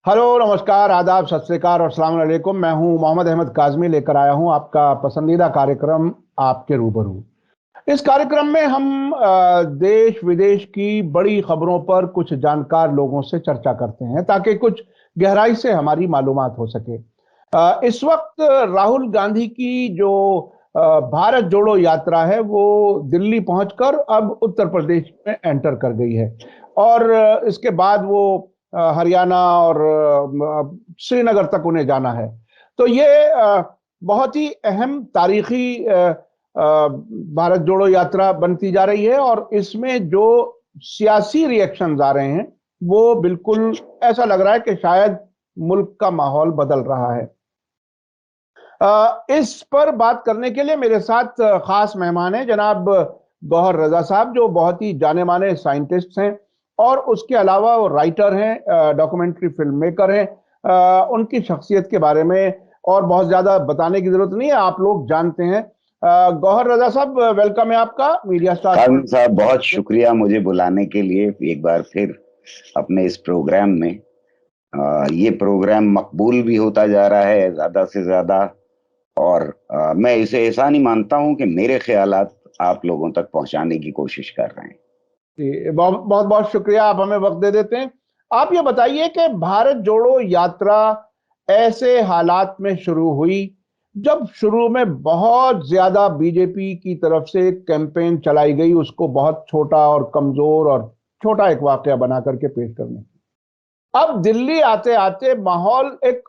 Hello, नमस्कार, आदाब, सत श्री अकाल और अस्सलाम वालेकुम। मैं हूं मोहम्मद अहमद काज़मी, लेकर आया हूं आपका पसंदीदा कार्यक्रम आपके रूबरू। इस कार्यक्रम में हम देश विदेश की बड़ी खबरों पर कुछ जानकार लोगों से चर्चा करते हैं ताकि कुछ गहराई से हमारी मालूमात हो सके। इस वक्त राहुल गांधी की जो भारत जोड़ो यात्रा है वो दिल्ली पहुंचकर अब उत्तर प्रदेश में एंटर कर गई है और इसके बाद वो हरियाणा और श्रीनगर तक उन्हें जाना है। तो ये बहुत ही अहम तारीखी भारत जोड़ो यात्रा बनती जा रही है और इसमें जो सियासी रिएक्शंस आ रहे हैं वो बिल्कुल ऐसा लग रहा है कि शायद मुल्क का माहौल बदल रहा है। इस पर बात करने के लिए मेरे साथ खास मेहमान हैं जनाब गौहर रजा साहब, जो बहुत ही जाने माने साइंटिस्ट हैं और उसके अलावा वो राइटर हैं, डॉक्यूमेंट्री फिल्म मेकर हैं। उनकी शख्सियत के बारे में और बहुत ज्यादा बताने की जरूरत नहीं है, आप लोग जानते हैं। गौहर रजा साहब, वेलकम है आपका मीडिया स्टार। काजम साहब, बहुत शुक्रिया मुझे बुलाने के लिए एक बार फिर अपने इस प्रोग्राम में। ये प्रोग्राम मकबूल भी होता जा रहा है ज्यादा से ज्यादा। और मैं इसे ऐसा नहीं मानता हूं कि मेरे ख्यालात आप लोगों तक पहुंचाने की कोशिश कर रहे हैं। जी, बहुत बहुत बहुत शुक्रिया, आप हमें वक्त दे देते हैं। आप ये बताइए कि भारत जोड़ो यात्रा ऐसे हालात में शुरू हुई जब शुरू में बहुत ज्यादा बीजेपी की तरफ से कैंपेन चलाई गई, उसको बहुत छोटा और कमजोर और छोटा एक वाकया बना करके पेश करने। अब दिल्ली आते आते माहौल एक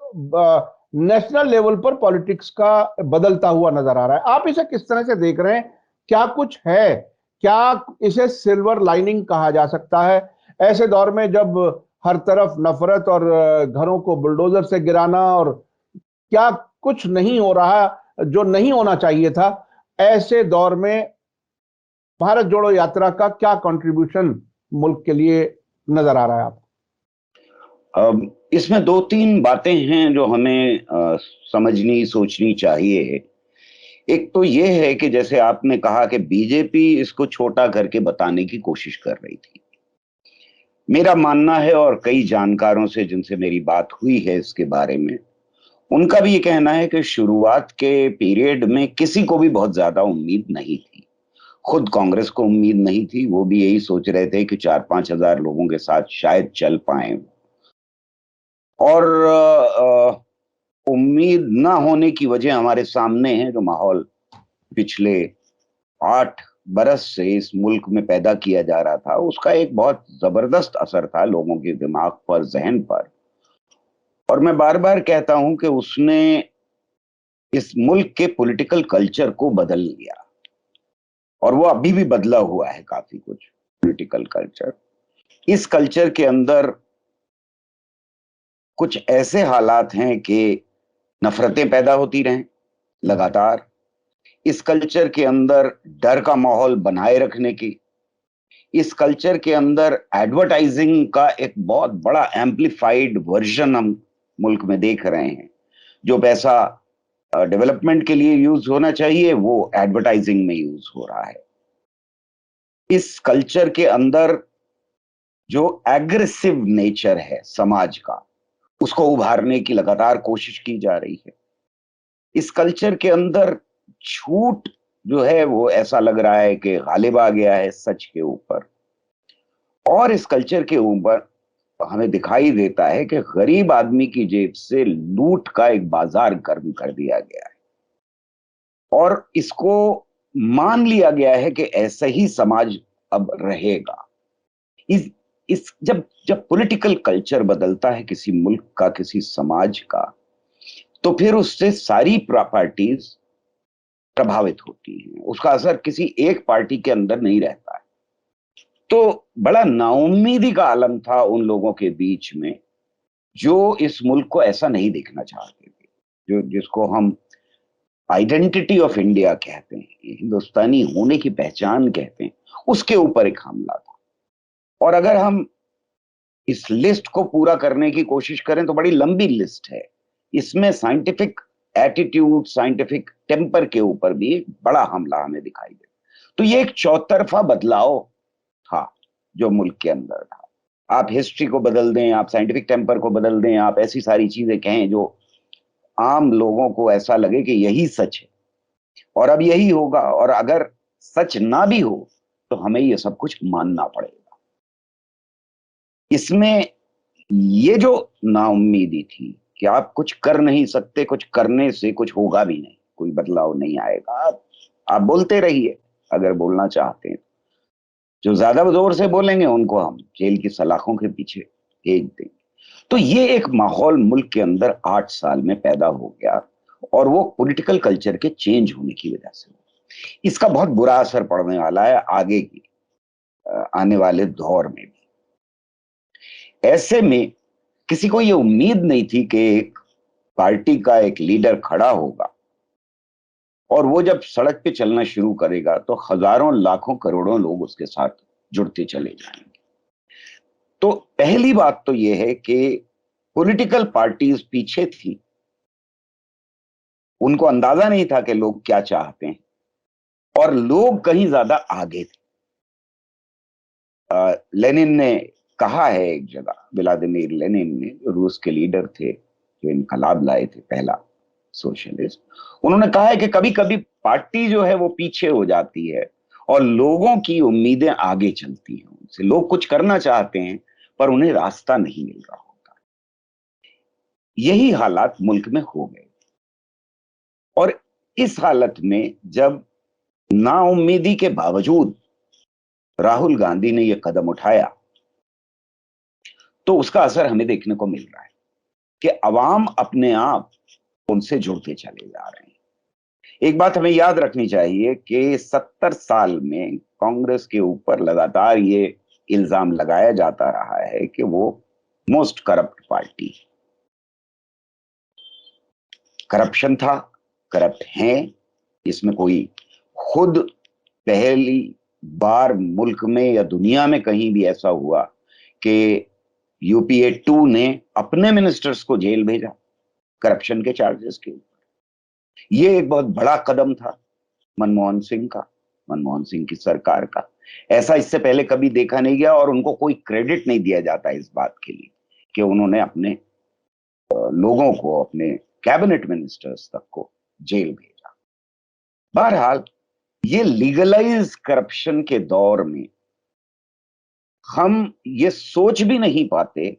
नेशनल लेवल पर पॉलिटिक्स का बदलता हुआ नजर आ रहा है। आप इसे किस तरह से देख रहे हैं? क्या कुछ है? क्या इसे सिल्वर लाइनिंग कहा जा सकता है ऐसे दौर में जब हर तरफ नफरत और घरों को बुलडोजर से गिराना और क्या कुछ नहीं हो रहा जो नहीं होना चाहिए था? ऐसे दौर में भारत जोड़ो यात्रा का क्या कंट्रीब्यूशन मुल्क के लिए नजर आ रहा है आपको? इसमें दो तीन बातें हैं जो हमें समझनी सोचनी चाहिए। एक तो ये है कि जैसे आपने कहा कि बीजेपी इसको छोटा करके बताने की कोशिश कर रही थी। मेरा मानना है, और कई जानकारों से जिनसे मेरी बात हुई है इसके बारे में, उनका भी ये कहना है कि शुरुआत के पीरियड में किसी को भी बहुत ज्यादा उम्मीद नहीं थी। खुद कांग्रेस को उम्मीद नहीं थी, वो भी यही सोच रहे थे कि 4-5 हजार लोगों के साथ शायद चल पाए। और उम्मीद ना होने की वजह हमारे सामने है, जो माहौल पिछले 8 बरस से इस मुल्क में पैदा किया जा रहा था, उसका एक बहुत जबरदस्त असर था लोगों के दिमाग पर, जहन पर। और मैं बार बार कहता हूं कि उसने इस मुल्क के पॉलिटिकल कल्चर को बदल दिया, और वो अभी भी बदला हुआ है काफी कुछ पॉलिटिकल कल्चर। इस कल्चर के अंदर कुछ ऐसे हालात हैं कि नफरतें पैदा होती रहें लगातार। इस कल्चर के अंदर डर का माहौल बनाए रखने की, इस कल्चर के अंदर एडवर्टाइजिंग का एक बहुत बड़ा एम्प्लीफाइड वर्जन हम मुल्क में देख रहे हैं। जो पैसा डेवलपमेंट के लिए यूज होना चाहिए वो एडवर्टाइजिंग में यूज हो रहा है। इस कल्चर के अंदर जो एग्रेसिव नेचर है समाज का, उसको उभारने की लगातार कोशिश की जा रही है। इस कल्चर के अंदर झूठ जो है वो ऐसा लग रहा है कि गालिब आ गया है सच के ऊपर। और इस कल्चर के ऊपर हमें दिखाई देता है कि गरीब आदमी की जेब से लूट का एक बाजार गर्म कर दिया गया है, और इसको मान लिया गया है कि ऐसा ही समाज अब रहेगा। इस इस जब जब पॉलिटिकल कल्चर बदलता है किसी मुल्क का, किसी समाज का, तो फिर उससे सारी प्रॉपर्टीज प्रभावित होती हैं। उसका असर किसी एक पार्टी के अंदर नहीं रहता है। तो बड़ा नाउम्मीदी का आलम था उन लोगों के बीच में जो इस मुल्क को ऐसा नहीं देखना चाहते थे, जो जिसको हम आइडेंटिटी ऑफ इंडिया कहते हैं, हिंदुस्तानी होने की पहचान कहते हैं, उसके ऊपर एक हमला था। और अगर हम इस लिस्ट को पूरा करने की कोशिश करें तो बड़ी लंबी लिस्ट है। इसमें साइंटिफिक एटीट्यूड, साइंटिफिक टेम्पर के ऊपर भी एक बड़ा हमला हमें दिखाई दे। तो ये एक चौतरफा बदलाव था जो मुल्क के अंदर था। आप हिस्ट्री को बदल दें, आप साइंटिफिक टेम्पर को बदल दें, आप ऐसी सारी चीजें कहें जो आम लोगों को ऐसा लगे कि यही सच है और अब यही होगा, और अगर सच ना भी हो तो हमें ये सब कुछ मानना पड़ेगा। इसमें ये जो नाउम्मीदी थी कि आप कुछ कर नहीं सकते, कुछ करने से कुछ होगा भी नहीं, कोई बदलाव नहीं आएगा, आप बोलते रहिए अगर बोलना चाहते हैं। जो ज्यादा जोर से बोलेंगे उनको हम जेल की सलाखों के पीछे भेज देंगे। तो ये एक माहौल मुल्क के अंदर 8 साल में पैदा हो गया, और वो पॉलिटिकल कल्चर के चेंज होने की वजह से इसका बहुत बुरा असर पड़ने वाला है आगे की आने वाले दौर में भी। ऐसे में किसी को ये उम्मीद नहीं थी कि एक पार्टी का एक लीडर खड़ा होगा और वो जब सड़क पे चलना शुरू करेगा तो हजारों लाखों करोड़ों लोग उसके साथ जुड़ते चले जाएंगे। तो पहली बात तो ये है कि पॉलिटिकल पार्टीज पीछे थी, उनको अंदाजा नहीं था कि लोग क्या चाहते हैं, और लोग कहीं ज्यादा आगे थे। लेनिन ने कहा है एक जगह, व्लादिमीर लेनिन ने, जो रूस के लीडर थे, जो इनकलाब लाए थे पहला सोशलिस्ट, उन्होंने कहा है कि कभी कभी पार्टी जो है वो पीछे हो जाती है और लोगों की उम्मीदें आगे चलती हैं उनसे। लोग कुछ करना चाहते हैं पर उन्हें रास्ता नहीं मिल रहा होता। यही हालात मुल्क में हो गए, और इस हालत में जब नाउम्मीदी के बावजूद राहुल गांधी ने यह कदम उठाया तो उसका असर हमें देखने को मिल रहा है कि अवाम अपने आप उनसे जुड़ते चले जा रहे हैं। एक बात हमें याद रखनी चाहिए कि 70 साल में कांग्रेस के ऊपर लगातार ये इल्जाम लगाया जाता रहा है कि वो मोस्ट करप्ट पार्टी, करप्शन था, करप्ट हैं, इसमें कोई खुद पहली बार मुल्क में या दुनिया में कहीं भी ऐसा हुआ कि यूपीए 2 ने अपने मिनिस्टर्स को जेल भेजा करप्शन के चार्जेस के ऊपर। ये एक बहुत बड़ा कदम था मनमोहन सिंह का, मनमोहन सिंह की सरकार का। ऐसा इससे पहले कभी देखा नहीं गया, और उनको कोई क्रेडिट नहीं दिया जाता इस बात के लिए कि उन्होंने अपने लोगों को, अपने कैबिनेट मिनिस्टर्स तक को जेल भेजा। बहरहाल ये लीगलाइज करप्शन के दौर में हम ये सोच भी नहीं पाते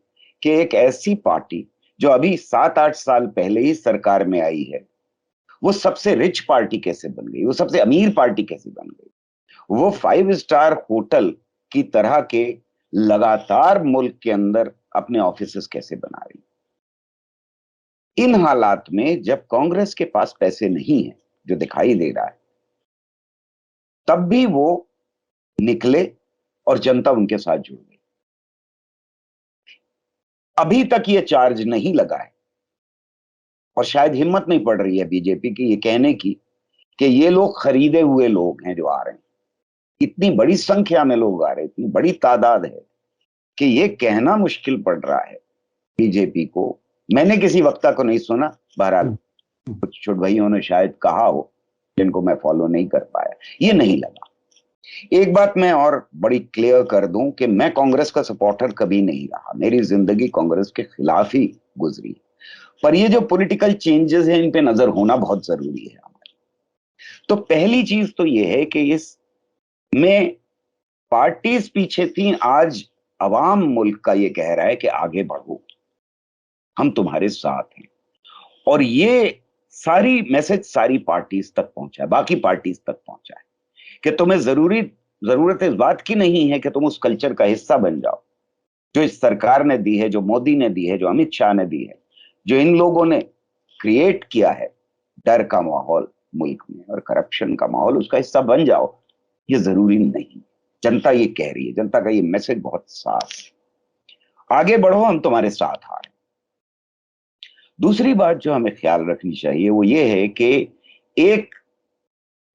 कि एक ऐसी पार्टी जो अभी 7-8 साल पहले ही सरकार में आई है, वो सबसे रिच पार्टी कैसे बन गई, वो सबसे अमीर पार्टी कैसे बन गई, वो 5 स्टार होटल की तरह के लगातार मुल्क के अंदर अपने ऑफिसेस कैसे बना रही। इन हालात में जब कांग्रेस के पास पैसे नहीं है, जो दिखाई दे रहा है, तब भी वो निकले और जनता उनके साथ जुड़ गई। अभी तक ये चार्ज नहीं लगा है, और शायद हिम्मत नहीं पड़ रही है बीजेपी की ये कहने की कि ये लोग खरीदे हुए लोग हैं जो आ रहे हैं। इतनी बड़ी संख्या में लोग आ रहे हैं, इतनी बड़ी तादाद है कि ये कहना मुश्किल पड़ रहा है बीजेपी को। मैंने किसी वक्ता को नहीं सुना, बहरहाल कुछ छोटे भाइयों ने शायद कहा हो जिनको मैं फॉलो नहीं कर पाया, ये नहीं लगा। एक बात मैं और बड़ी क्लियर कर दूं कि मैं कांग्रेस का सपोर्टर कभी नहीं रहा, मेरी जिंदगी कांग्रेस के खिलाफ ही गुजरी, पर ये जो पॉलिटिकल चेंजेस हैं इन पे नजर होना बहुत जरूरी है हमारी। तो पहली चीज तो ये है कि इसमें पार्टीज पीछे थी, आज अवाम मुल्क का ये कह रहा है कि आगे बढ़ो, हम तुम्हारे साथ हैं। और ये सारी मैसेज सारी पार्टीज तक पहुंचा है, बाकी पार्टीज तक पहुंचा है कि तुम्हें जरूरत इस बात की नहीं है कि तुम उस कल्चर का हिस्सा बन जाओ जो इस सरकार ने दी है, जो मोदी ने दी है, जो अमित शाह ने दी है, जो इन लोगों ने क्रिएट किया है डर का माहौल मुल्क में और करप्शन का माहौल, उसका हिस्सा बन जाओ। ये जरूरी नहीं, जनता ये कह रही है, जनता का ये मैसेज बहुत साफ है, आगे बढ़ो, हम तुम्हारे साथ आ रहे हैं। दूसरी बात जो हमें ख्याल रखनी चाहिए वो ये है कि एक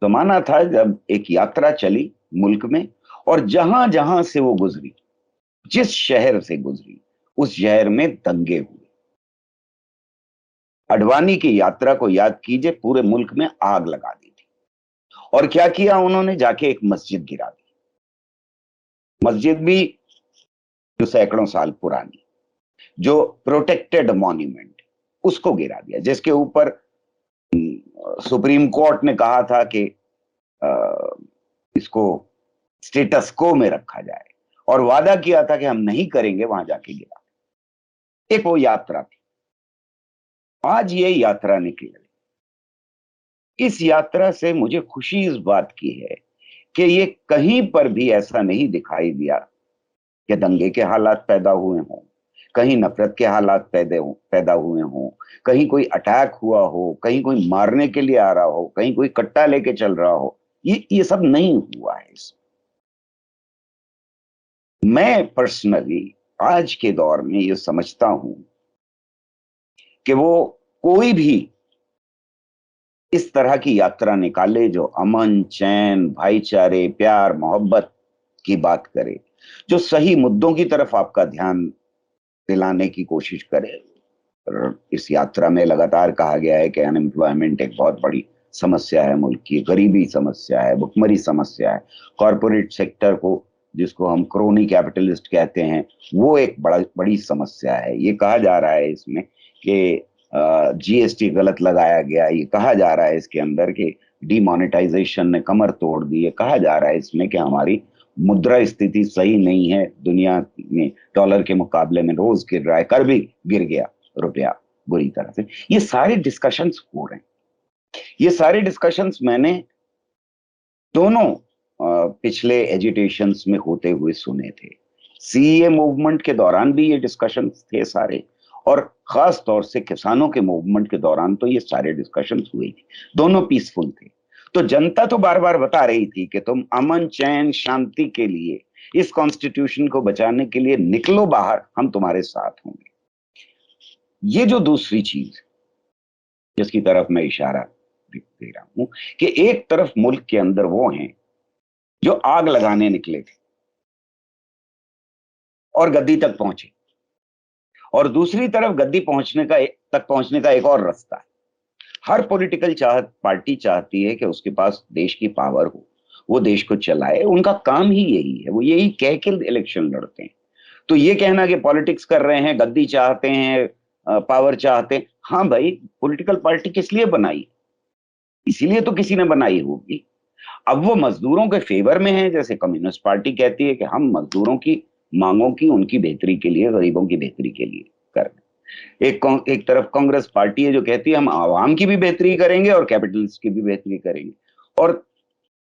जमाना था जब एक यात्रा चली मुल्क में, और जहां जहां से वो गुजरी, जिस शहर से गुजरी, उस शहर में दंगे हुए। अडवाणी की यात्रा को याद कीजिए, पूरे मुल्क में आग लगा दी थी, और क्या किया उन्होंने, जाके एक मस्जिद गिरा दी। मस्जिद भी जो सैकड़ों साल पुरानी, जो प्रोटेक्टेड मॉन्यूमेंट, उसको गिरा दिया, जिसके ऊपर सुप्रीम कोर्ट ने कहा था कि इसको स्टेटस को में रखा जाए, और वादा किया था कि हम नहीं करेंगे, वहां जाके गिरा। एक वो यात्रा थी। आज ये यात्रा निकली। इस यात्रा से मुझे खुशी इस बात की है कि ये कहीं पर भी ऐसा नहीं दिखाई दिया कि दंगे के हालात पैदा हुए हों, कहीं नफरत के हालात पैदा हुए हों, कहीं कोई अटैक हुआ हो, कहीं कोई मारने के लिए आ रहा हो, कहीं कोई कट्टा लेके चल रहा हो। ये सब नहीं हुआ है इसमें। मैं पर्सनली आज के दौर में ये समझता हूं कि वो कोई भी इस तरह की यात्रा निकाले जो अमन, चैन, भाईचारे, प्यार, मोहब्बत की बात करे, जो सही मुद्दों की तरफ आपका ध्यान दिलाने की कोशिश करे। इस यात्रा में लगातार कहा गया है कि अनएम्प्लॉयमेंट एक बहुत बड़ी समस्या है मुल्क की, गरीबी समस्या है, भुखमरी समस्या है, कॉरपोरेट सेक्टर को, जिसको हम क्रोनी कैपिटलिस्ट कहते हैं, वो एक बड़ी समस्या है। ये कहा जा रहा है इसमें कि जीएसटी गलत लगाया गया, ये कहा जा रहा है इसके अंदर कि डीमोनेटाइजेशन ने कमर तोड़ दी, ये कहा जा रहा है इसमें कि हमारी मुद्रा स्थिति सही नहीं है, दुनिया में डॉलर के मुकाबले में रोज गिर रहा है, कर भी गिर गया रुपया बुरी तरह से। ये सारे डिस्कशंस हो रहे हैं। ये सारे डिस्कशंस मैंने दोनों पिछले एजिटेशंस में होते हुए सुने थे। सीए मूवमेंट के दौरान भी ये डिस्कशंस थे सारे, और खास तौर से किसानों के मूवमेंट के दौरान तो ये सारे डिस्कशंस हुए थे, दोनों पीसफुल थे। तो जनता तो बार बार बता रही थी कि तुम अमन, चैन, शांति के लिए, इस कॉन्स्टिट्यूशन को बचाने के लिए निकलो बाहर, हम तुम्हारे साथ होंगे। ये जो दूसरी चीज जिसकी तरफ मैं इशारा दे रहा हूं कि एक तरफ मुल्क के अंदर वो हैं जो आग लगाने निकले थे और गद्दी तक पहुंचे, और दूसरी तरफ गद्दी तक पहुंचने का एक और रास्ता है। हर पॉलिटिकल पार्टी चाहती है कि उसके पास देश की पावर हो, वो देश को चलाए। उनका काम ही यही है, वो यही कह के इलेक्शन लड़ते हैं। तो ये कहना कि पॉलिटिक्स कर रहे हैं, गद्दी चाहते हैं, पावर चाहते हैं, हाँ भाई, पॉलिटिकल पार्टी किस लिए बनाई? इसीलिए तो किसी ने बनाई होगी। अब वो मजदूरों के फेवर में है, जैसे कम्युनिस्ट पार्टी कहती है कि हम मजदूरों की मांगों की, उनकी बेहतरी के लिए, गरीबों की बेहतरी के लिए कर रहे हैं। एक तरफ कांग्रेस पार्टी है जो कहती है हम आवाम की भी बेहतरी करेंगे और कैपिटलिस्ट की भी बेहतरी करेंगे, और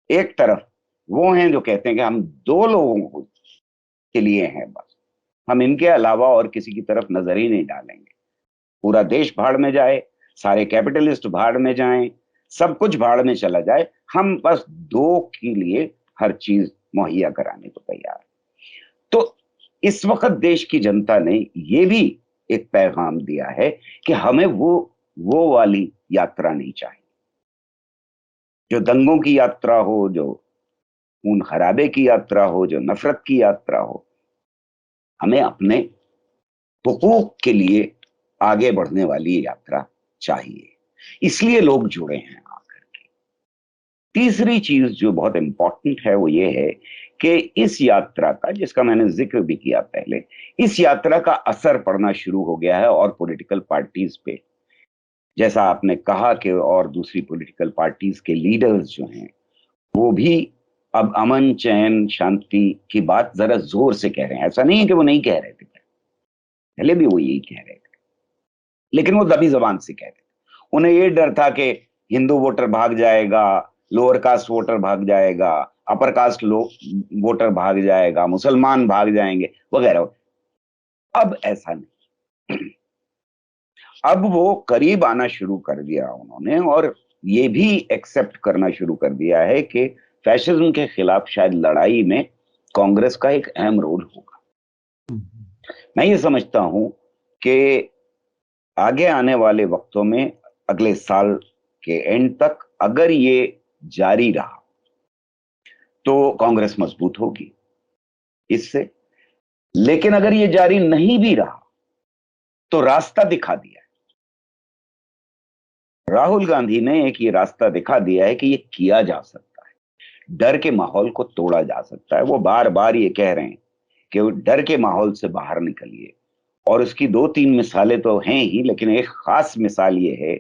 एक तरफ वो हैं जो कहते हैं कि हम दो लोगों के लिए हैं, बस हम इनके अलावा और किसी की तरफ नजर ही नहीं डालेंगे। पूरा देश भाड़ में जाए, सारे कैपिटलिस्ट भाड़ में जाएं, सब कुछ भाड़ में चला जाए, हम बस दो के लिए हर चीज मुहैया कराने को तैयार। तो इस वक्त देश की जनता ने ये भी एक पैगाम दिया है कि हमें वो वाली यात्रा नहीं चाहिए, जो दंगों की यात्रा हो, जो खून खराबे की यात्रा हो, जो नफरत की यात्रा हो। हमें अपने हुकूक के लिए आगे बढ़ने वाली यात्रा चाहिए, इसलिए लोग जुड़े हैं आकर के। तीसरी चीज जो बहुत इंपॉर्टेंट है वो ये है कि इस यात्रा का, जिसका मैंने जिक्र भी किया पहले, इस यात्रा का असर पड़ना शुरू हो गया है और पॉलिटिकल पार्टीज पे। जैसा आपने कहा कि और दूसरी पॉलिटिकल पार्टीज के लीडर्स जो हैं वो भी अब अमन, चैन, शांति की बात जरा जोर से कह रहे हैं। ऐसा नहीं है कि वो नहीं कह रहे थे, पहले भी वो यही कह रहे थे, लेकिन वो दबी जबान से कह रहे थे। उन्हें ये डर था कि हिंदू वोटर भाग जाएगा, लोअर कास्ट वोटर भाग जाएगा, अपर कास्ट वोटर भाग जाएगा, मुसलमान भाग जाएंगे वगैरह। अब ऐसा नहीं। अब वो करीब आना शुरू कर दिया उन्होंने, और ये भी एक्सेप्ट करना शुरू कर दिया है कि फैशिज्म के खिलाफ शायद लड़ाई में कांग्रेस का एक अहम रोल होगा। मैं ये समझता हूं कि आगे आने वाले वक्तों में, अगले साल के एंड तक अगर ये जारी रहा तो कांग्रेस मजबूत होगी इससे, लेकिन अगर ये जारी नहीं भी रहा तो रास्ता दिखा दिया है राहुल गांधी ने, एक ये रास्ता दिखा दिया है कि ये किया जा सकता है, डर के माहौल को तोड़ा जा सकता है। वो बार बार ये कह रहे हैं कि वो डर के माहौल से बाहर निकलिए। और उसकी 2-3 मिसालें तो हैं ही, लेकिन एक खास मिसाल ये है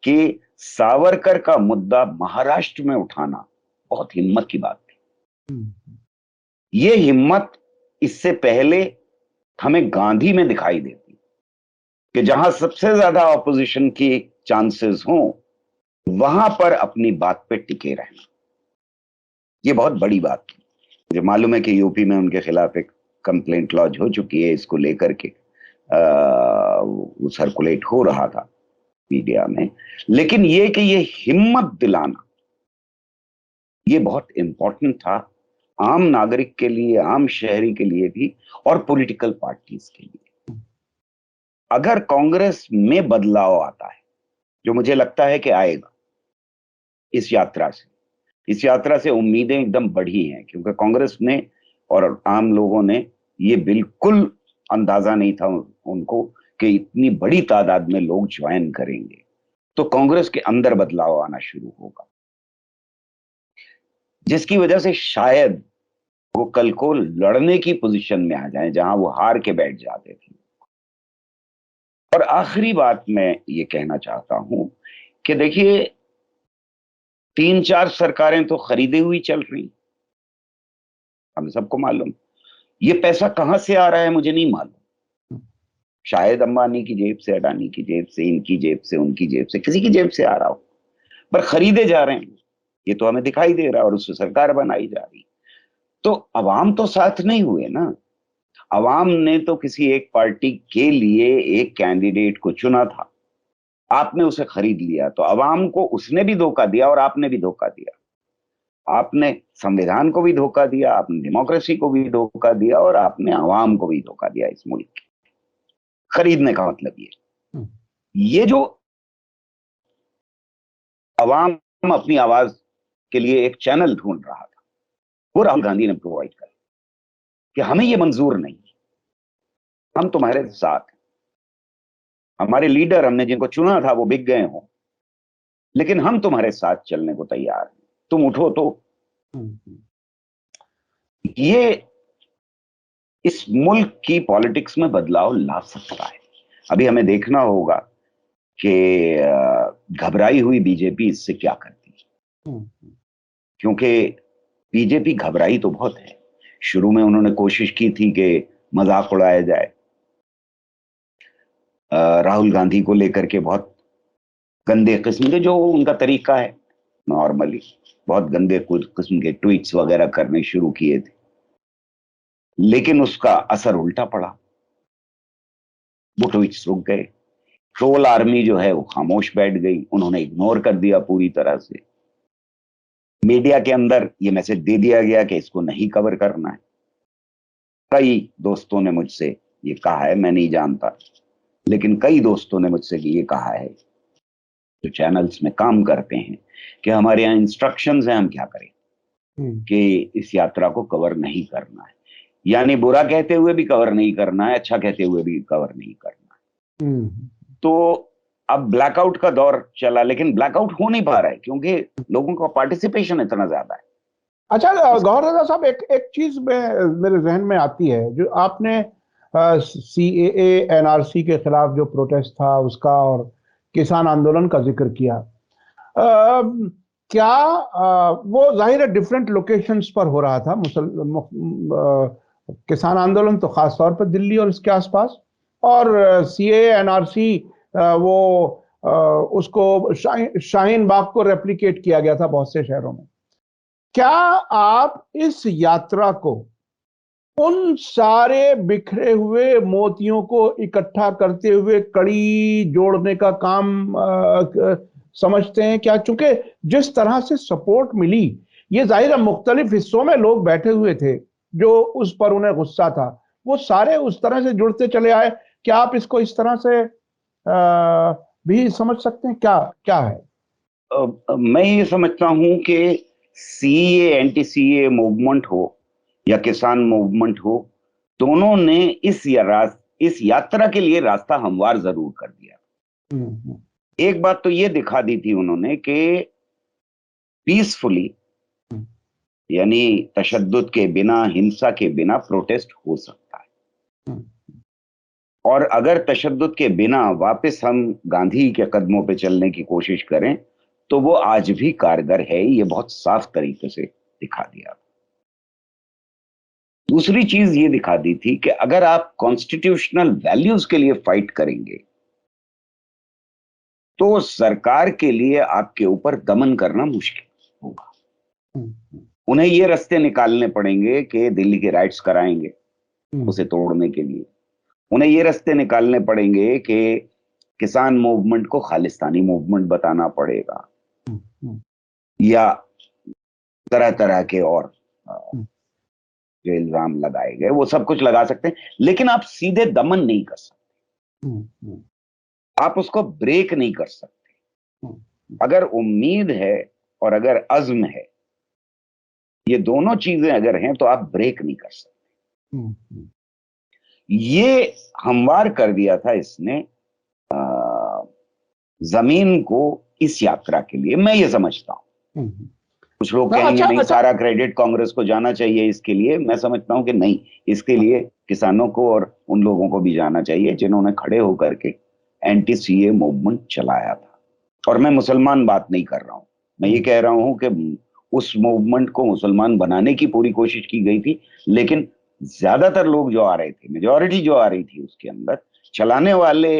कि सावरकर का मुद्दा महाराष्ट्र में उठाना बहुत हिम्मत की बात थी। ये हिम्मत इससे पहले हमें गांधी में दिखाई देती कि जहां सबसे ज्यादा ऑपोजिशन की चांसेस हों वहां पर अपनी बात पे टिके रहना, ये बहुत बड़ी बात थी। मुझे मालूम है कि यूपी में उनके खिलाफ एक कंप्लेंट लॉन्च हो चुकी है इसको लेकर के, वो सर्कुलेट हो रहा था मीडिया में, लेकिन ये कि ये हिम्मत दिलाना ये बहुत इंपॉर्टेंट था, आम नागरिक के लिए, आम शहरी के लिए भी, और पॉलिटिकल पार्टीज के लिए। अगर कांग्रेस में बदलाव आता है, जो मुझे लगता है कि आएगा इस यात्रा से, इस यात्रा से उम्मीदें एकदम बढ़ी हैं, क्योंकि कांग्रेस ने और आम लोगों ने ये बिल्कुल अंदाजा नहीं था उनको कि इतनी बड़ी तादाद में लोग ज्वाइन करेंगे, तो कांग्रेस के अंदर बदलाव आना शुरू होगा, जिसकी वजह से शायद वो कल को लड़ने की पोजीशन में आ जाएं जहां वो हार के बैठ जाते थे। और आखिरी बात मैं ये कहना चाहता हूं कि देखिए 3-4 सरकारें तो खरीदी हुई चल रही, हमें सबको मालूम। ये पैसा कहां से आ रहा है मुझे नहीं मालूम, शायद अंबानी की जेब से, अडानी की जेब से, इनकी जेब से, उनकी जेब से, किसी की जेब से आ रहा हो, पर खरीदे जा रहे हैं, ये तो हमें दिखाई दे रहा है, और उससे सरकार बनाई जा रही। तो अवाम तो साथ नहीं हुए ना, अवाम ने तो किसी एक पार्टी के लिए एक कैंडिडेट को चुना था, आपने उसे खरीद लिया, तो अवाम को उसने भी धोखा दिया और आपने भी धोखा दिया। आपने संविधान को भी धोखा दिया, आपने डेमोक्रेसी को भी धोखा दिया, और आपने अवाम को भी धोखा दिया। इस मुल्क के खरीदने का मतलब ये जो अवाम अपनी आवाज के लिए एक चैनल ढूंढ रहा था, वो राहुल गांधी ने प्रोवाइड कर कि हमें ये मंजूर नहीं, हम तुम्हारे साथ, हमारे लीडर हमने जिनको चुना था वो बिक गए हों, लेकिन हम तुम्हारे साथ चलने को तैयार हैं, तुम उठो तो। ये इस मुल्क की पॉलिटिक्स में बदलाव ला सकता है। अभी हमें देखना होगा कि घबराई हुई बीजेपी इससे क्या करती है, क्योंकि बीजेपी घबराई तो बहुत है। शुरू में उन्होंने कोशिश की थी कि मजाक उड़ाया जाए, राहुल गांधी को लेकर के बहुत गंदे किस्म के, जो उनका तरीका है नॉर्मली, बहुत गंदे किस्म के ट्वीट्स वगैरह करने शुरू किए थे, लेकिन उसका असर उल्टा पड़ा, वो ट्वीट्स रुक गए, ट्रोल आर्मी जो है वो खामोश बैठ गई, उन्होंने इग्नोर कर दिया पूरी तरह से। मीडिया के अंदर ये मैसेज दे दिया गया कि इसको नहीं कवर करना है। कई दोस्तों ने मुझसे ये कहा है, मैं नहीं जानता, लेकिन कई दोस्तों ने मुझसे ये कहा है जो चैनल्स में काम करते हैं कि हमारे यहाँ इंस्ट्रक्शंस हैं, हम क्या करें कि इस यात्रा को कवर नहीं करना है, यानी बुरा कहते हुए भी कवर नहीं करना है, अच्छा कहते हुए भी कवर नहीं करना है। तो अब ब्लैकआउट का दौर चला, लेकिन ब्लैकआउट हो नहीं पा रहा है क्योंकि लोगों का पार्टिसिपेशन इतना ज्यादा है। अच्छा गौहर रजा साहब, एक एक चीज मेरे जहन में आती है, जो आपने CAA NRC के खिलाफ जो प्रोटेस्ट था उसका और किसान आंदोलन का जिक्र किया, क्या वो जाहिर है डिफरेंट लोकेशंस पर हो रहा था, किसान आंदोलन तो खास तौर पर दिल्ली और इसके आसपास, और CAA NRC वो उसको शाहीन बाग को रेप्लिकेट किया गया था बहुत से शहरों में। क्या आप इस यात्रा को उन सारे बिखरे हुए मोतियों को इकट्ठा करते हुए कड़ी जोड़ने का काम समझते हैं क्या? चूंकि जिस तरह से सपोर्ट मिली, ये जाहिर है मुख्तलिफ हिस्सों में लोग बैठे हुए थे जो उस पर उन्हें गुस्सा था, वो सारे उस तरह से जुड़ते चले आए। क्या आप इसको इस तरह से भी समझ सकते हैं? क्या क्या है? मैं ये समझता हूं कि CAA एंटी-CAA मूवमेंट हो या किसान मूवमेंट हो, दोनों ने इस यात्रा के लिए रास्ता हमवार जरूर कर दिया। एक बात तो ये दिखा दी थी उन्होंने कि पीसफुली यानी तशद्दुद के बिना, हिंसा के बिना प्रोटेस्ट हो सकता है। हम्म, और अगर तशद्दुद के बिना वापस हम गांधी के कदमों पे चलने की कोशिश करें तो वो आज भी कारगर है, ये बहुत साफ तरीके से दिखा दिया। दूसरी चीज ये दिखा दी थी कि अगर आप कॉन्स्टिट्यूशनल वैल्यूज के लिए फाइट करेंगे तो सरकार के लिए आपके ऊपर दमन करना मुश्किल होगा। हम्म, उन्हें ये रास्ते निकालने पड़ेंगे कि दिल्ली के राइट्स कराएंगे हम्म, उसे तोड़ने के लिए। उन्हें ये रास्ते निकालने पड़ेंगे कि किसान मूवमेंट को खालिस्तानी मूवमेंट बताना पड़ेगा, हम्म, या तरह तरह के और हम्म, जो इल्जाम लगाए गए वो सब कुछ लगा सकते हैं, लेकिन आप सीधे दमन नहीं कर सकते, हम्म, आप उसको ब्रेक नहीं कर सकते। हम्म, अगर उम्मीद है और अगर अज़्म है, ये दोनों चीजें अगर हैं तो आप ब्रेक नहीं कर सकते। हम्म, ये हमवार कर दिया था इसने जमीन को इस यात्रा के लिए, मैं ये समझता हूं। हम्म। कुछ लोग हाँ, कहेंगे अच्छा नहीं अच्छा। सारा क्रेडिट कांग्रेस को जाना चाहिए इसके लिए, मैं समझता हूं कि नहीं, इसके लिए किसानों को और उन लोगों को भी जाना चाहिए जिन्होंने खड़े होकर के एंटी सीए मूवमेंट चलाया था। और मैं मुसलमान बात नहीं कर रहा हूं, मैं ये हम्म, कह रहा हूं कि उस मूवमेंट को मुसलमान बनाने की पूरी कोशिश की गई थी, लेकिन ज्यादातर लोग जो आ रहे थे, मेजोरिटी जो आ रही थी उसके अंदर, चलाने वाले,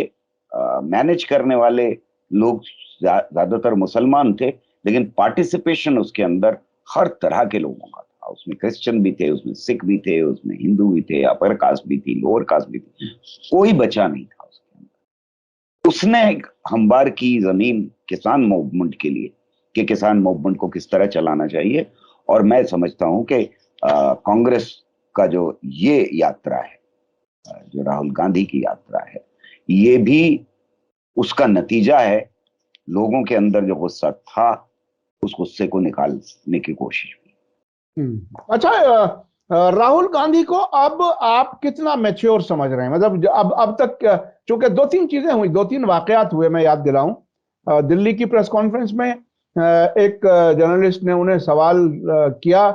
मैनेज करने वाले लोग ज्यादातर मुसलमान थे, लेकिन पार्टिसिपेशन उसके अंदर हर तरह के लोगों का था। उसमें क्रिश्चियन भी थे, उसमें सिख भी थे, उसमें हिंदू भी थे, अपर कास्ट भी थी, लोअर कास्ट भी थी, कोई बचा नहीं था उसके अंदर। उसने एक हमवार की जमीन किसान मूवमेंट के लिए कि किसान मूवमेंट को किस तरह चलाना चाहिए। और मैं समझता हूं कि कांग्रेस का जो ये यात्रा है, जो राहुल गांधी की यात्रा है, ये भी उसका नतीजा है। लोगों के अंदर जो गुस्सा था, उस गुस्से को निकालने की कोशिश की। अच्छा, राहुल गांधी को अब आप कितना मैच्योर समझ रहे हैं? मतलब अब तक चूंकि दो तीन चीजें हुई, दो तीन वाकयात हुए, मैं याद दिलाऊं। दिल्ली की प्रेस कॉन्फ्रेंस में एक जर्नलिस्ट ने उन्हें सवाल किया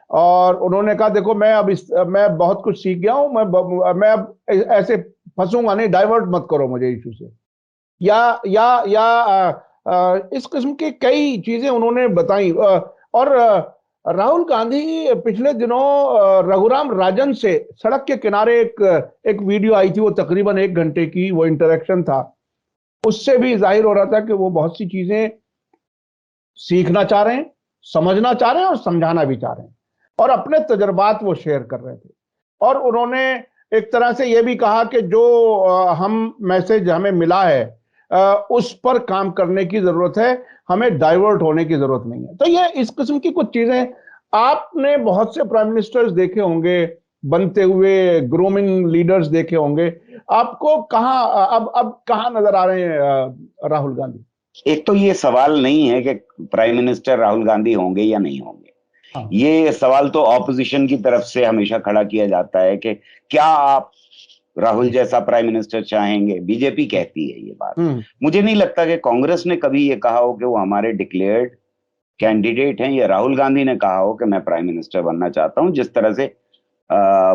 और उन्होंने कहा, देखो मैं बहुत कुछ सीख गया हूं, मैं अब ऐसे फंसूंगा नहीं, डाइवर्ट मत करो मुझे इशू से। या इस किस्म की कई चीजें उन्होंने बताई। और राहुल गांधी पिछले दिनों रघुराम राजन से सड़क के किनारे एक वीडियो आई थी, वो तकरीबन 1 घंटे की वो इंटरेक्शन था। उससे भी जाहिर हो रहा था कि वो बहुत सी चीजें सीखना चाह रहे हैं, समझना चाह रहे हैं और समझाना भी चाह रहे हैं, और अपने तजर्बात वो शेयर कर रहे थे। और उन्होंने एक तरह से ये भी कहा कि जो हम मैसेज हमें मिला है उस पर काम करने की जरूरत है, हमें डाइवर्ट होने की जरूरत नहीं है। तो ये इस किस्म की कुछ चीजें, आपने बहुत से प्राइम मिनिस्टर्स देखे होंगे बनते हुए, ग्रूमिंग लीडर्स देखे होंगे, आपको कहाँ अब कहाँ नजर आ रहे हैं राहुल गांधी? एक तो ये सवाल नहीं है कि प्राइम मिनिस्टर राहुल गांधी होंगे या नहीं होंगे, हाँ। ये सवाल तो ऑपोजिशन की तरफ से हमेशा खड़ा किया जाता है कि क्या आप राहुल जैसा प्राइम मिनिस्टर चाहेंगे, बीजेपी कहती है ये बात। हम्म। मुझे नहीं लगता कि कांग्रेस ने कभी ये कहा हो कि वो हमारे डिक्लेयर्ड कैंडिडेट हैं, या राहुल गांधी ने कहा हो कि मैं प्राइम मिनिस्टर बनना चाहता हूं, जिस तरह से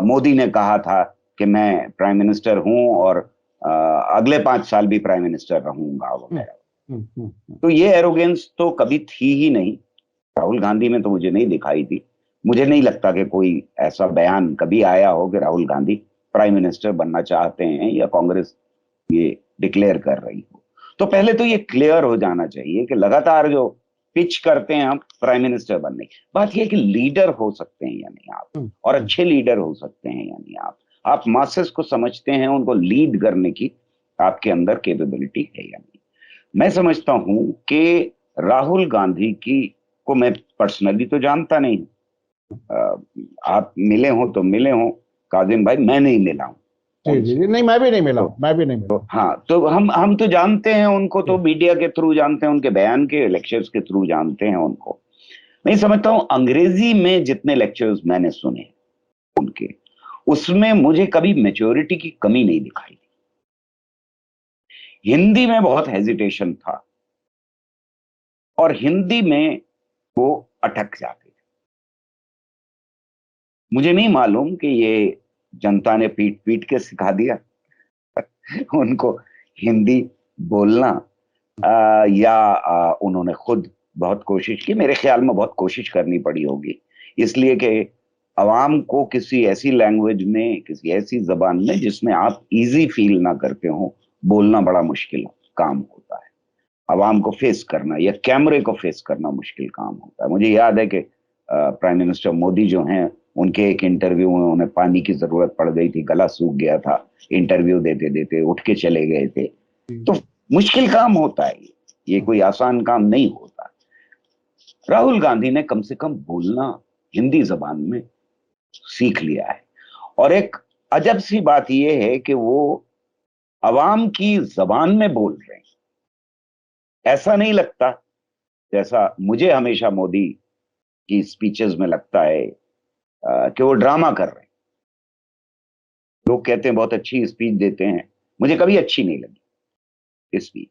मोदी ने कहा था कि मैं प्राइम मिनिस्टर हूं और अगले 5 साल भी प्राइम मिनिस्टर रहूंगा हम्म। वगैरह। हम्म। तो ये एरोगेंस तो कभी थी ही नहीं, राहुल गांधी में तो मुझे नहीं दिखाई थी। मुझे नहीं लगता कि कोई ऐसा बयान कभी आया हो कि राहुल गांधी प्राइम मिनिस्टर बनना चाहते हैं या कांग्रेस ये डिक्लेयर कर रही हो। तो पहले तो ये क्लियर हो जाना चाहिए कि लगातार जो पिच करते हैं हम प्राइम मिनिस्टर बनने की, बात यह कि लीडर हो सकते हैं या नहीं आप, हम्म। और अच्छे लीडर हो सकते हैं या नहीं आप मासेस को समझते हैं, उनको लीड करने की आपके अंदर कैपेबिलिटी है या नहीं। मैं समझता हूं कि राहुल गांधी की को मैं पर्सनली तो जानता नहीं, आप मिले हो तो मिले हो काजिम भाई, मैं नहीं मिला हूं जी जी उनसे। जी, नहीं मैं भी नहीं मिला तो हूं, मैं भी नहीं मिला हूं। हाँ, तो हम तो जानते हैं उनको, तो जी। मीडिया के थ्रू जानते हैं, उनके बयान के लेक्चर्स के थ्रू जानते हैं उनको। मैं समझता हूं अंग्रेजी में जितने लेक्चर्स मैंने सुने उनके, उसमें मुझे कभी मैच्योरिटी की कमी नहीं दिखाई। हिंदी में बहुत हेजिटेशन था और हिंदी में वो अटक जाते थे। मुझे नहीं मालूम कि ये जनता ने पीट पीट के सिखा दिया उनको हिंदी बोलना, या उन्होंने खुद बहुत कोशिश की। मेरे ख्याल में बहुत कोशिश करनी पड़ी होगी, इसलिए कि अवाम को किसी ऐसी लैंग्वेज में, किसी ऐसी जबान में जिसमें आप इजी फील ना करते हो, बोलना बड़ा मुश्किल काम होता है। अवाम को फेस करना या कैमरे को फेस करना मुश्किल काम होता है। मुझे याद है कि प्राइम मिनिस्टर मोदी जो हैं, उनके एक इंटरव्यू में उन्हें पानी की जरूरत पड़ गई थी, गला सूख गया था, इंटरव्यू देते देते उठ के चले गए थे। तो मुश्किल काम होता है, ये कोई आसान काम नहीं होता। राहुल गांधी ने कम से कम बोलना हिंदी जबान में सीख लिया है, और एक अजब सी बात यह है कि वो अवाम की जबान में बोल रहे हैं। ऐसा नहीं लगता जैसा मुझे हमेशा मोदी की स्पीचेस में लगता है कि वो ड्रामा कर रहे हैं। लोग कहते हैं बहुत अच्छी स्पीच देते हैं, मुझे कभी अच्छी नहीं लगी स्पीच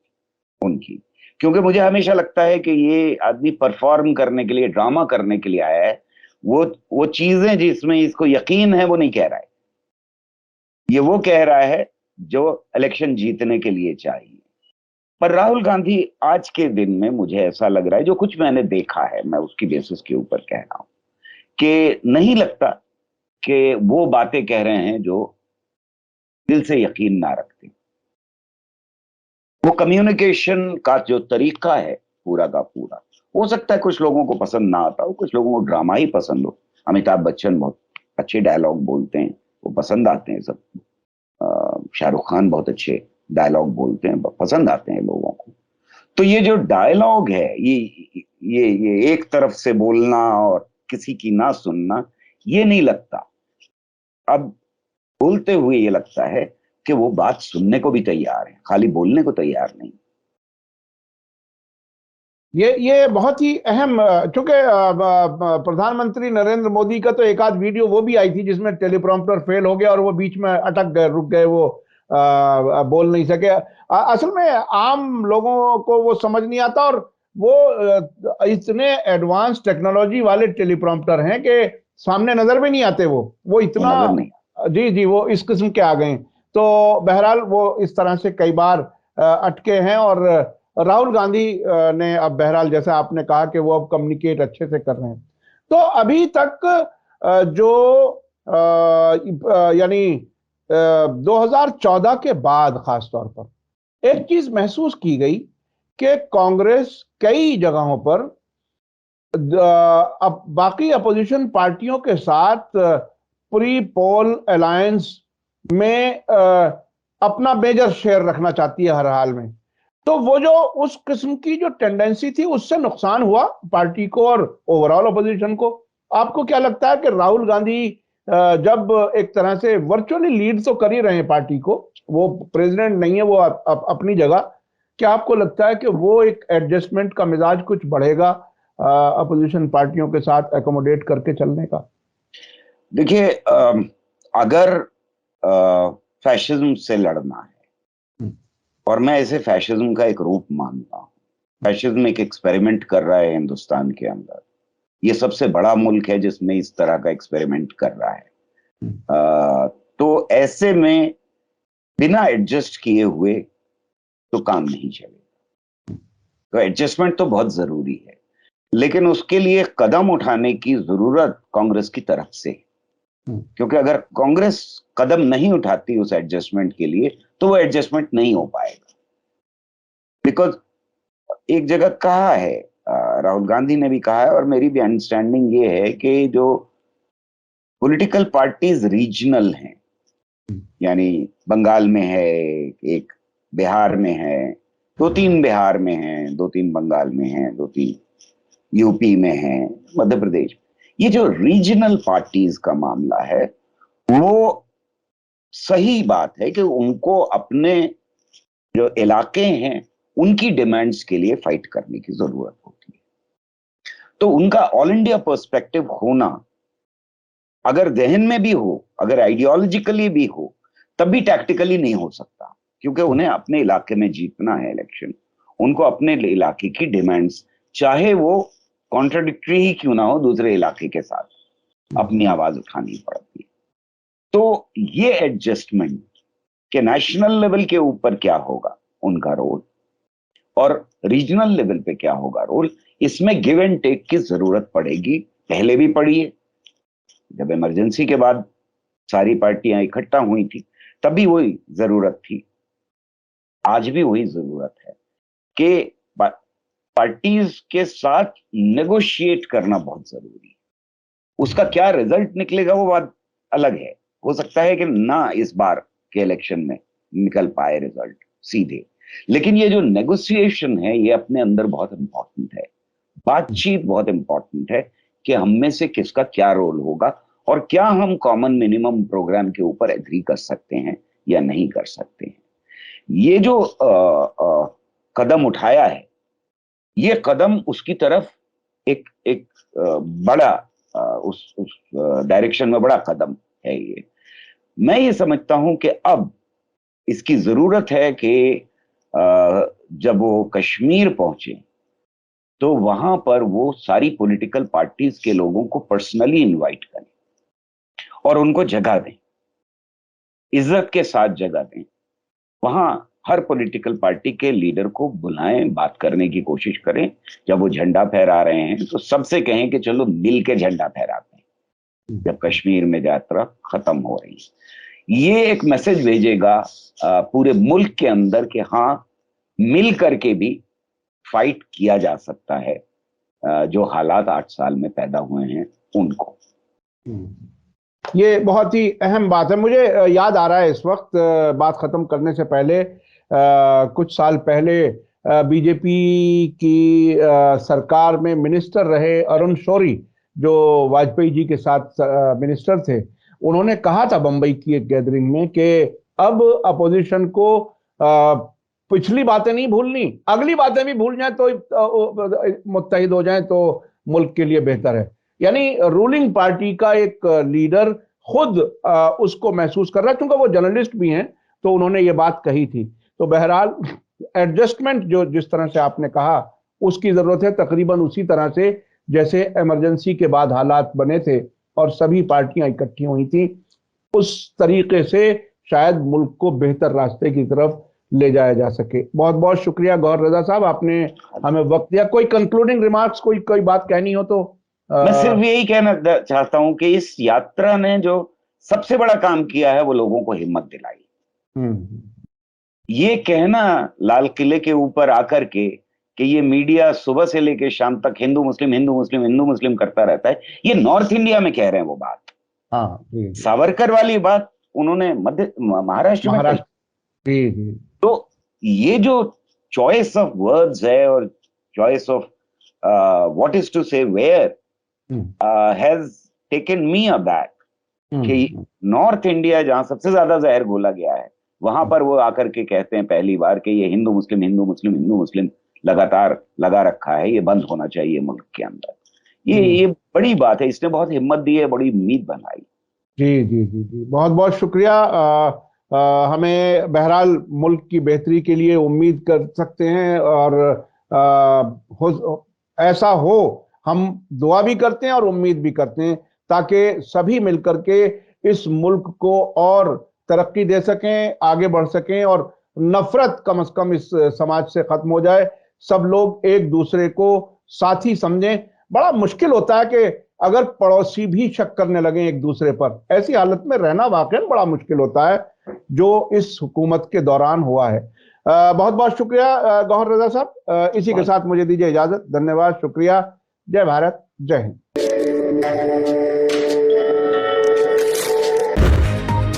उनकी, क्योंकि मुझे हमेशा लगता है कि ये आदमी परफॉर्म करने के लिए, ड्रामा करने के लिए आया है। वो चीजें जिसमें इसको यकीन है वो नहीं कह रहा है, ये वो कह रहा है जो इलेक्शन जीतने के लिए चाहिए। पर राहुल गांधी आज के दिन में मुझे ऐसा लग रहा है, जो कुछ मैंने देखा है मैं उसकी बेसिस के ऊपर कह रहा हूं, कि नहीं लगता कि वो बातें कह रहे हैं जो दिल से यकीन ना रखते। वो कम्युनिकेशन का जो तरीका है पूरा का पूरा, हो सकता है कुछ लोगों को पसंद ना आता हो, कुछ लोगों को ड्रामा ही पसंद हो। अमिताभ बच्चन बहुत अच्छे डायलॉग बोलते हैं, वो पसंद आते हैं सब। शाहरुख खान बहुत अच्छे डायलॉग बोलते हैं, पसंद आते हैं लोगों को। तो ये जो डायलॉग है, ये एक तरफ से बोलना और किसी की ना सुनना, ये नहीं लगता। अब बोलते हुए ये लगता है कि वो बात सुनने को भी तैयार है, खाली बोलने को तैयार नहीं। ये बहुत ही अहम, चूंकि प्रधानमंत्री नरेंद्र मोदी का तो एक आध वीडियो वो भी आई थी जिसमें टेलीप्रॉम्प्टर फेल हो गया और वो बीच में अटक गए, रुक गए, वो बोल नहीं सके। असल में आम लोगों को वो समझ नहीं आता, और वो इतने एडवांस टेक्नोलॉजी वाले टेलीप्रॉम्प्टर हैं कि सामने नजर भी नहीं आते। वो इतना, नजर नहीं। जी जी, वो इस किस्म के आ गए। तो बहरहाल वो इस तरह से कई बार अटके हैं, और राहुल गांधी ने अब बहरहाल जैसा आपने कहा कि वो अब कम्युनिकेट अच्छे से कर रहे हैं। तो अभी तक जो यानी 2014 के बाद खास तौर पर एक चीज महसूस की गई कि कांग्रेस कई जगहों पर अब बाकी अपोजिशन पार्टियों के साथ प्री पोल अलायंस में अपना मेजर शेयर रखना चाहती है हर हाल में। तो वो जो उस किस्म की जो टेंडेंसी थी, उससे नुकसान हुआ पार्टी को और ओवरऑल अपोजिशन को। आपको क्या लगता है कि राहुल गांधी जब एक तरह से वर्चुअली लीड तो कर ही रहे हैं पार्टी को, वो प्रेसिडेंट नहीं है, वो अपनी जगह, क्या आपको लगता है कि वो एक एडजस्टमेंट का मिजाज कुछ बढ़ेगा अपोजिशन पार्टियों के साथ एकोमोडेट करके चलने का? देखिए, अगर फैशिज्म से लड़ना है, और मैं इसे फैशिज्म का एक रूप मानता हूं, फैशिज्म एक एक्सपेरिमेंट कर रहा है हिंदुस्तान के अंदर। ये सबसे बड़ा मुल्क है जिसमें इस तरह का एक्सपेरिमेंट कर रहा है। तो ऐसे में बिना एडजस्ट किए हुए तो काम नहीं चलेगा। तो एडजस्टमेंट तो बहुत जरूरी है, लेकिन उसके लिए कदम उठाने की जरूरत कांग्रेस की तरफ से, क्योंकि अगर कांग्रेस कदम नहीं उठाती उस एडजस्टमेंट के लिए तो वो एडजस्टमेंट नहीं हो पाएगा। बिकॉज एक जगह कहा है, राहुल गांधी ने भी कहा है, और मेरी भी अंडरस्टैंडिंग ये है कि जो पॉलिटिकल पार्टीज रीजनल हैं, यानी बंगाल में है एक, बिहार में है, दो तीन बिहार में है, दो तीन बंगाल में है, दो तीन यूपी में है, मध्य प्रदेश, ये जो रीजनल पार्टीज का मामला है, वो सही बात है कि उनको अपने जो इलाके हैं उनकी डिमांड्स के लिए फाइट करने की जरूरत होती है। तो उनका ऑल इंडिया पर्सपेक्टिव होना, अगर जहन में भी हो, अगर आइडियोलॉजिकली भी हो, तब भी टैक्टिकली नहीं हो सकता, क्योंकि उन्हें अपने इलाके में जीतना है इलेक्शन। उनको अपने इलाके की डिमांड्स, चाहे वो कॉन्ट्राडिक्टरी ही क्यों ना हो दूसरे इलाके के साथ, अपनी आवाज उठानी पड़ती है। तो ये एडजस्टमेंट के नेशनल लेवल के ऊपर क्या होगा उनका रोल और रीजनल लेवल पे क्या होगा रोल, इसमें गिव एंड टेक की जरूरत पड़ेगी। पहले भी पड़ी है, जब इमरजेंसी के बाद सारी पार्टियां इकट्ठा हुई थी तभी वही जरूरत थी, आज भी वही जरूरत है कि पार्टीज के साथ नेगोशिएट करना बहुत जरूरी है। उसका क्या रिजल्ट निकलेगा वो बात अलग है, हो सकता है कि ना इस बार के इलेक्शन में निकल पाए रिजल्ट सीधे, लेकिन ये जो नेगोशिएशन है ये अपने अंदर बहुत इंपॉर्टेंट है। बातचीत बहुत इंपॉर्टेंट है कि हम में से किसका क्या रोल होगा और क्या हम कॉमन मिनिमम प्रोग्राम के ऊपर एग्री कर सकते हैं या नहीं कर सकते हैं। ये जो कदम उठाया है, ये कदम उसकी तरफ एक बड़ा उस डायरेक्शन में बड़ा कदम है। ये मैं ये समझता हूं कि अब इसकी जरूरत है कि जब वो कश्मीर पहुंचे तो वहां पर वो सारी पॉलिटिकल पार्टीज के लोगों को पर्सनली इनवाइट करें और उनको जगह दें, इज्जत के साथ जगह दें। वहां हर पॉलिटिकल पार्टी के लीडर को बुलाएं, बात करने की कोशिश करें। जब वो झंडा फहरा रहे हैं तो सबसे कहें कि चलो मिल के झंडा फहराते हैं जब कश्मीर में यात्रा खत्म हो रही है। ये एक मैसेज भेजेगा पूरे मुल्क के अंदर कि हाँ, मिल करके भी फाइट किया जा सकता है जो हालात 8 साल में पैदा हुए हैं उनको। ये बहुत ही अहम बात है। मुझे याद आ रहा है इस वक्त, बात खत्म करने से पहले कुछ साल पहले बीजेपी की सरकार में मिनिस्टर रहे अरुण शौरी, जो वाजपेयी जी के साथ मिनिस्टर थे, उन्होंने कहा था बंबई की एक गैदरिंग में कि अब अपोजिशन को पिछली बातें नहीं भूलनी, अगली बातें भी भूल जाए तो मुत्तहिद हो जाए तो मुल्क के लिए बेहतर है। यानी रूलिंग पार्टी का एक लीडर खुद उसको महसूस कर रहा है, क्योंकि वो जर्नलिस्ट भी हैं, तो उन्होंने ये बात कही थी। तो बहरहाल एडजस्टमेंट जो जिस तरह से आपने कहा उसकी जरूरत है, तकरीबन उसी तरह से जैसे इमरजेंसी के बाद हालात बने थे और सभी पार्टियां इकट्ठी हुई थी, उस तरीके से शायद मुल्क को बेहतर रास्ते की तरफ ले जाया जा सके। बहुत बहुत शुक्रिया गौहर रजा साहब, आपने हमें वक्त दिया। कोई कंक्लूडिंग रिमार्क्स, कोई बात कहनी हो तो? मैं सिर्फ यही कहना चाहता हूं कि इस यात्रा ने जो सबसे बड़ा काम किया है वो लोगों को हिम्मत दिलाई। ये कहना लाल किले के ऊपर आकर के कि ये मीडिया सुबह से लेकर शाम तक हिंदू मुस्लिम हिंदू मुस्लिम हिंदू मुस्लिम करता रहता है, ये नॉर्थ इंडिया में कह रहे हैं वो बात। हाँ, सावरकर वाली बात उन्होंने महाराष्ट्र में कही। तो ये जो चॉइस ऑफ वर्ड्स है और choice of what is to say where has taken me aback कि नॉर्थ इंडिया जहां सबसे ज्यादा जहर घोला गया है वहां पर वो आकर के कहते हैं पहली बार कि ये हिंदू मुस्लिम हिंदू मुस्लिम हिंदू मुस्लिम लगातार लगा रखा है, ये बंद होना चाहिए मुल्क के अंदर। ये बड़ी बात है, इसने बहुत हिम्मत दी है, बड़ी उम्मीद बनाई। जी जी जी जी, बहुत बहुत शुक्रिया। हमें बहरहाल मुल्क की बेहतरी के लिए उम्मीद कर सकते हैं और ऐसा हो, हम दुआ भी करते हैं और उम्मीद भी करते हैं ताकि सभी मिलकर के इस मुल्क को और तरक्की दे सकें, आगे बढ़ सकें और नफरत कम से कम इस समाज से खत्म हो जाए। सब लोग एक दूसरे को साथी समझें। बड़ा मुश्किल होता है कि अगर पड़ोसी भी शक करने लगे एक दूसरे पर, ऐसी हालत में रहना वाकई बड़ा मुश्किल होता है, जो इस हुकूमत के दौरान हुआ है। बहुत बहुत शुक्रिया गौहर रजा साहब। इसी के साथ मुझे दीजिए इजाजत। धन्यवाद, शुक्रिया। जय भारत, जय हिंद।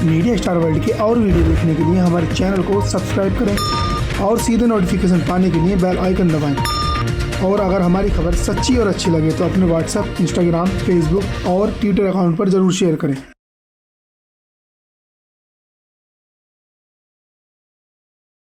मीडिया स्टार वर्ल्ड के और वीडियो देखने के लिए हमारे चैनल को सब्सक्राइब करें और सीधे नोटिफिकेशन पाने के लिए बेल आइकन दबाएं। और अगर हमारी खबर सच्ची और अच्छी लगे तो अपने व्हाट्सएप, इंस्टाग्राम, फेसबुक और ट्विटर अकाउंट पर जरूर शेयर करें।